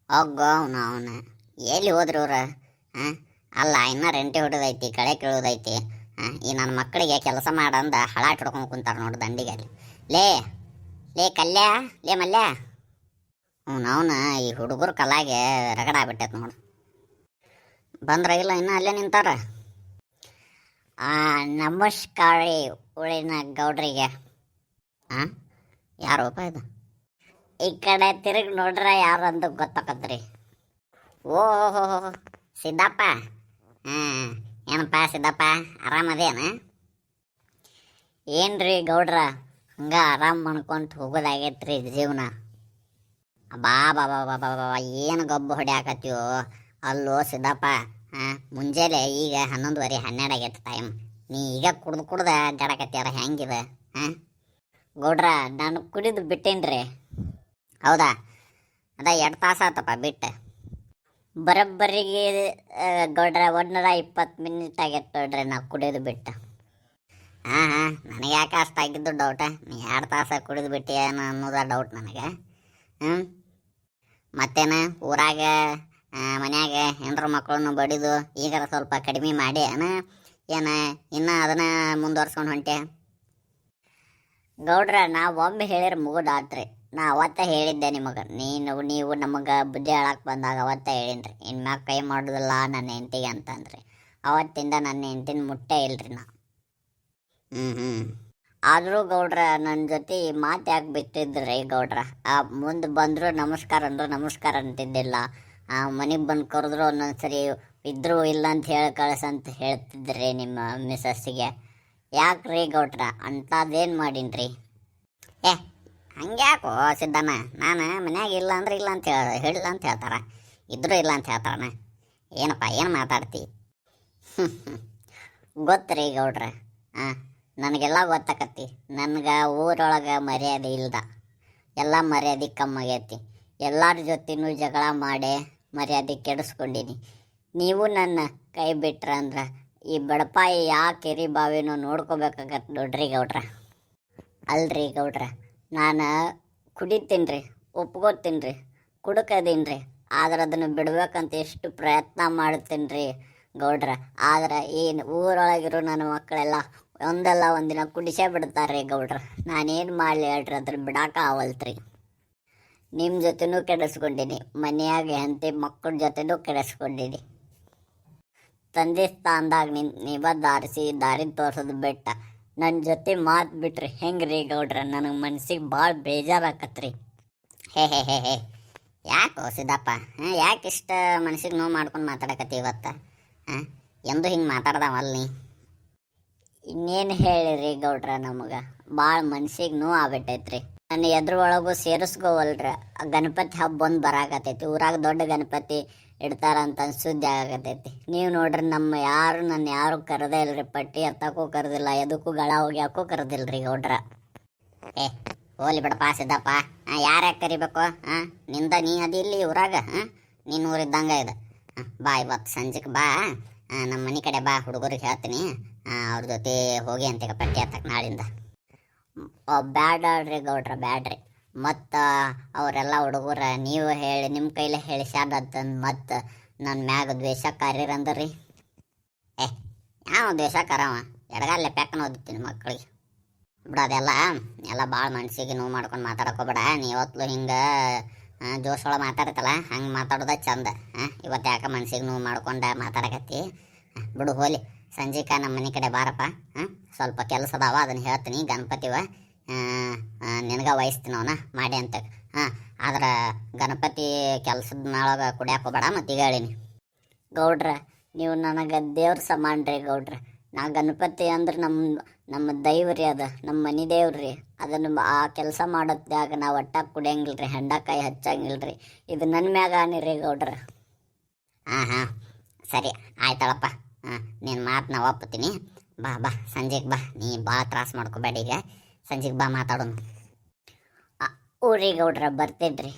ಹೋಗೋ ಅವನ ಎಲ್ಲಿ ಹೋದ್ರು ಅವ್ರ? ಅಲ್ಲ, ಇನ್ನ ರೆಂಟಿ ಹೊಡೋದೈತಿ, ಕಳೆ ಕೀಳೋದೈತಿ. ಈ ನನ್ನ ಮಕ್ಕಳಿಗೆ ಕೆಲಸ ಮಾಡಂದ ಹಳಾಟ್ ಹೊಡ್ಕೊಂಡು ಕುಂತಾರ ನೋಡು ದಂಡಿಗೆ. ಲೇ ಲೇ ಕಲ್ಯ, ಲೇ ಮಲ್ಯ. ಅವನ ಈ ಹುಡುಗರು ಕಲಾಗೆ ರಗಡ ಆಗ್ಬಿಟ್ಟೈತೆ ನೋಡು. ಬಂದ್ರ ಇಲ್ಲ, ಇನ್ನು ಅಲ್ಲೇ ನಿಂತಾರ. ನಮಸ್ಕಾರ ಉಳಿನ ಗೌಡ್ರಿಗೆ. ಯಾರೋಪ ಇದು? ಈ ಕಡೆ ತಿರುಗಿ ನೋಡ್ರ ಯಾರು ಅಂತ ಗೊತ್ತಾಕತ್ರಿ. ಓಹೋ, ಸಿದ್ದಪ್ಪ. ಏನಪ್ಪ ಸಿದ್ದಪ್ಪ, ಆರಾಮದೇನ? ಏನ್ರಿ ಗೌಡ್ರ, ಹಂಗ ಆರಾಮ್ ಮಾಡ್ಕೊಂತ ಹೋಗೋದಾಗೈತ್ರಿ ಜೀವನ. ಬಾ ಬಾ ಬಾ ಬಾ ಬಾ ಬಾ, ಏನು ಗೊಬ್ಬ ಹೊಡ್ಯಾಕತ್ತೀವೋ. ಅಲ್ಲೋ ಸಿದ್ದಪ್ಪ, ಮುಂಜಾನೆ ಈಗ 11:30 12 ಆಗೈತೆ ಟೈಮ್. ನೀ ಈಗ ಕುಡ್ದು ಅಡ್ಡಾಡಕತ್ತೀರ, ಹೆಂಗಿದೆ? ಗೌಡ್ರ, ನಾನು ಕುಡಿದು ಬಿಟ್ಟೇನ್ರಿ. ಹೌದಾ? ಅದ 2 ತಾಸು ಆತಪ್ಪ ಬಿಟ್ಟು. ಬರೋಬ್ಬರಿಗೆ ಗೌಡ್ರ 120 ಮಿನಿಟ್ ಆಗೈತೆ ನೋಡ್ರಿ ನಾವು ಕುಡಿಯೋದು ಬಿಟ್ಟು. ನನಗೆ ಯಾಕೆ ಅಷ್ಟು ಆಗಿದ್ದು ಡೌಟ. ನೀ 2 ತಾಸ ಕುಡಿದು ಬಿಟ್ಟು ಏನು ಅನ್ನೋದ ಡೌಟ್ ನನಗೆ. ಮತ್ತೇನು ಊರಾಗ ಮನ್ಯಾಗ ಹೆಂಡ್ರ ಮಕ್ಕಳನ್ನು ಬಡಿದು ಈಗಾರ ಸ್ವಲ್ಪ ಕಡಿಮೆ ಮಾಡಿ ಏನು ಇನ್ನೂ ಅದನ್ನು ಮುಂದುವರ್ಸ್ಕೊಂಡು ಹೊಂಟೆ? ಗೌಡ್ರ, ನಾವು ಒಮ್ಮೆ ಹೇಳಿದ್ರೆ ಮುಗಿದಾತ್ರಿ. ನಾ ಅವತ್ತ ಹೇಳಿದ್ದೆ ನಿಮಗೆ. ನೀವು ನಮಗೆ ಬುದ್ಧಿ ಹೇಳಕ್ಕೆ ಬಂದಾಗ ಅವತ್ತ ಹೇಳಿನ್ರಿ, ಇನ್ಮ್ಯಾಗ ಕೈ ಮಾಡೋದಿಲ್ಲ ನನ್ನ ಹೆಂಡತಿಗೆ ಅಂತಂದ್ರಿ. ಅವತ್ತಿಂದ ನನ್ನ ಹೆಂಡತಿನ ಮುಟ್ಟೆ ಇಲ್ರಿ ನಾ. ಆದರೂ ಗೌಡ್ರ, ನನ್ನ ಜೊತೆ ಮಾತು ಯಾಕೆ ಬಿಟ್ಟಿದ್ರಿ ಗೌಡ್ರ? ಮುಂದೆ ಬಂದರೂ ನಮಸ್ಕಾರ ಅಂದರು ನಮಸ್ಕಾರ ಅಂತಿದ್ದಿಲ್ಲ. ಮನೆಗೆ ಬಂದು ಕರೆದ್ರು ಒಂದೊಂದ್ಸರಿ ಇದ್ರೂ ಇಲ್ಲ ಅಂತ ಹೇಳಿ ಕಳಿಸಂತ ಹೇಳ್ತಿದ್ರಿ ನಿಮ್ಮ ಮಿಸಸ್ಸಿಗೆ. ಯಾಕ್ರಿ ಗೌಡ್ರ, ಅಂಥದ್ದೇನು ಮಾಡೀನ್ರಿ? ಹಂಗ್ಯಾಕೋ ಸಿದ್ದಣ್ಣ, ನಾನು ಮನ್ಯಾಗ ಇಲ್ಲ ಅಂದ್ರೆ ಇಲ್ಲ ಅಂತ ಹೇಳಿಲ್ಲ ಅಂತ ಹೇಳ್ತಾರ, ಇದ್ರೂ ಇಲ್ಲ ಅಂತ ಹೇಳ್ತಾರಣ್ಣ. ಏನಪ್ಪ ಏನು ಮಾತಾಡ್ತಿ? ಗೊತ್ತ್ರಿ ಗೌಡ್ರ, ನನಗೆಲ್ಲ ಗೊತ್ತಾಕತ್ತಿ. ನನಗೆ ಊರೊಳಗೆ ಮರ್ಯಾದೆ ಇಲ್ದ, ಎಲ್ಲ ಮರ್ಯಾದೆ ಕಮ್ಮಾಗೈತಿ. ಎಲ್ಲರ ಜೊತೆನೂ ಜಗಳ ಮಾಡಿ ಮರ್ಯಾದೆ ಕೆಡಿಸ್ಕೊಂಡೀನಿ. ನೀವು ನನ್ನ ಕೈ ಬಿಟ್ರಂದ್ರೆ ಈ ಬಡಪಾಯಿ ಯಾವ ಕೆರಿ ಬಾವಿನೂ ನೋಡ್ಕೋಬೇಕಾಗತ್ತೆ ನೋಡ್ರಿ ಗೌಡ್ರ. ಅಲ್ರಿ ಗೌಡ್ರ, ನಾನು ಕುಡಿತೀನಿ ರೀ, ಒಪ್ಕೋತೀನಿ ರೀ, ಕುಡ್ಕದೀನಿ ರೀ. ಆದ್ರೆ ಅದನ್ನು ಬಿಡ್ಬೇಕಂತ ಎಷ್ಟು ಪ್ರಯತ್ನ ಮಾಡ್ತೀನಿ ರೀ ಗೌಡ್ರ. ಆದ್ರೆ ಏನು ಊರೊಳಗಿರೋ ನನ್ನ ಮಕ್ಕಳೆಲ್ಲ ಒಂದಲ್ಲ ಒಂದಿನ ಕುಡಿಸೇ ಬಿಡ್ತಾರೆ ಗೌಡ್ರ. ನಾನೇನು ಮಾಡಲಿ ಹೇಳ್ರಿ, ಅದ್ರ ಬಿಡಾಕ ಆವಲ್ತ್ರಿ. ನಿಮ್ಮ ಜೊತೆನೂ ಕೆಡಿಸ್ಕೊಂಡೀನಿ, ಮನೆಯಾಗ ಹೆಂಡತಿ ಮಕ್ಕಳ ಜೊತೆನೂ ಕೆಡಿಸ್ಕೊಂಡೀನಿ. ತಂದೆ ಸ್ಥಾನದಾಗ ನೀವ ದಾರಿ ತೋರ್ಸೋದು ಬಿಟ್ಟ ನನ್ನ ಜೊತೆ ಮಾತು ಬಿಟ್ರಿ ಹೆಂಗ್ರಿ ಗೌಡ್ರ? ನನಗೆ ಮನ್ಸಿಗೆ ಭಾಳ ಬೇಜಾರಾಕತ್ರಿ. ಹೇ ಯಾಕೋ ಸಿದ್ದಪ್ಪ, ಯಾಕೆ ಇಷ್ಟ ಮನ್ಸಿಗೆ ನೋವು ಮಾಡ್ಕೊಂಡು ಮಾತಾಡಕತ್ತಿ ಇವತ್ತು? ಎಂದು ಹಿಂಗೆ ಮಾತಾಡ್ದಾವಲ್ಲಿ? ಇನ್ನೇನು ಹೇಳಿರಿ ಗೌಡ್ರ, ನಮಗೆ ಭಾಳ ಮನ್ಸಿಗೆ ನೋವು ಆಗ್ಬಿಟ್ಟೈತ್ರಿ. ನನ್ನ ಎದ್ರೊಳಗೂ ಸೇರಿಸ್ಕೋವಲ್ರ. ಗಣಪತಿ ಹಬ್ಬ ಬಂದು ಬರಾಕತ್ತೈತಿ. ಊರಾಗ ದೊಡ್ಡ ಗಣಪತಿ ಇಡ್ತಾರಂತ ಸುದ್ದಿ ಆಗತೈತಿ. ನೀವು ನೋಡ್ರಿ, ನನ್ನ ಯಾರು ಕರೆದೇ ಇಲ್ರಿ. ಪಟ್ಟಿ ಎತ್ತಕ್ಕೂ ಕರೆದಿಲ್ಲ, ಎದಕ್ಕೂ ಗಳ ಹೋಗ್ಯಾಕೂ ಕರೆದಿಲ್ರಿ ಗೌಡ್ರ. ಹೋಲಿ ಬಿಡಪ್ಪ ಸಿದ್ದಪ್ಪ, ಯಾರ್ಯಾಕೆ ಕರಿಬೇಕು? ನಿಂದ ನೀ ಅದಿಲ್ಲಿ ಊರಾಗ, ನೀನು ಊರಿದ್ದಂಗೆ ಇದೆ. ಬಾ ಇವತ್ತು ಸಂಜೆಗೆ ಬಾ, ನಮ್ಮ ಮನೆ ಕಡೆ ಬಾ, ಹುಡುಗರಿಗೆ ಹೇಳ್ತೀನಿ, ಅವ್ರ ಜೊತೆ ಹೋಗಿ ಅಂತ ಪಟ್ಟಿ ಎತ್ತಕ್ಕೆ ನಾಳಿಂದ. ಬ್ಯಾಡ್ರಿ ಗೌಡ್ರ, ಬ್ಯಾಡ್ರಿ. ಮತ್ತು ಅವರೆಲ್ಲ ಹುಡುಗರ ನೀವು ಹೇಳಿ ನಿಮ್ಮ ಕೈಲೇ ಹೇಳಿಸ್ಯಾದಂತಂದು ಮತ್ತು ನನ್ನ ಮ್ಯಾಗ ದ್ವೇಷಕಾರಿರಂದ್ರಿ. ಯಾವ ದ್ವೇಷಕಾರವ? ಎಡಗಾಲೆ ಪ್ಯಾಕನ ಓದಿತೀನಿ ಮಕ್ಕಳಿಗೆ. ಬಿಡೋದೆಲ್ಲ ಎಲ್ಲ ಭಾಳ ಮನ್ಸಿಗೆ ನೋವು ಮಾಡ್ಕೊಂಡು ಮಾತಾಡಕೋಬೇಡ. ನೀ ಇವತ್ತು ಹಿಂಗೆ ಜೋಶೊಳಗೆ ಮಾತಾಡ್ತಲ್ಲ, ಹಂಗೆ ಮಾತಾಡೋದ ಚಂದ. ಇವತ್ತು ಯಾಕೆ ಮನ್ಸಿಗೆ ನೋವು ಮಾಡ್ಕೊಂಡು ಮಾತಾಡಕತ್ತಿ? ಬಿಡು ಹೋಲಿ, ಸಂಜೆಕ ನಮ್ಮ ಮನೆ ಕಡೆ ಬಾರಪ್ಪ. ಸ್ವಲ್ಪ ಕೆಲಸ ಅದಾವ, ಅದನ್ನು ಹೇಳ್ತೀನಿ. ಗಣಪತಿವ ನಿನಗೆ ವಹಿಸ್ತೀನಿ ಅವನ ಮಾಡಿ ಅಂತ. ಆದ್ರೆ ಗಣಪತಿ ಕೆಲಸದ ನಾಳಗೆ ಕುಡಿಯಾಕೆ ಹೋಗ್ಬೇಡ. ಮತ್ತೀಗ ಹೇಳೀನಿ ಗೌಡ್ರ, ನೀವು ನನಗೆ ದೇವ್ರ ಸಮಾನ್ರಿ ಗೌಡ್ರ. ನಾ ಗಣಪತಿ ಅಂದ್ರೆ ನಮ್ಮ ದೈವ್ರಿ, ಅದು ನಮ್ಮ ಮನೆ ದೇವ್ರಿ. ಅದನ್ನು ಆ ಕೆಲಸ ಮಾಡೋದ್ದಾಗ ನಾವು ಒಟ್ಟಾಗಿ ಕುಡಿಯಂಗಿಲ್ರಿ, ಹೆಂಡಕಾಯಿ ಹಚ್ಚಂಗಿಲ್ರಿ. ಇದು ನನ್ನ ಮ್ಯಾಗ ಆನಿರಿ ಗೌಡ್ರ. ಸರಿ ಆಯ್ತಳಪ್ಪ, ನಿನ್ನ ಮಾತು ನಾ ಒಪ್ತೀನಿ. ಬಾ ಸಂಜೆಗೆ ಬಾ, ನೀ ಭಾಳ ತ್ರಾಸ ಮಾಡ್ಕೋಬೇಡ. ಈಗ ಸಂಜೆಗೆ ಬಾ, ಮಾತಾಡೋಣ. ಊರಿಗೆ ಗೌಡ್ರ ಬರ್ತಿದ್ರಿ.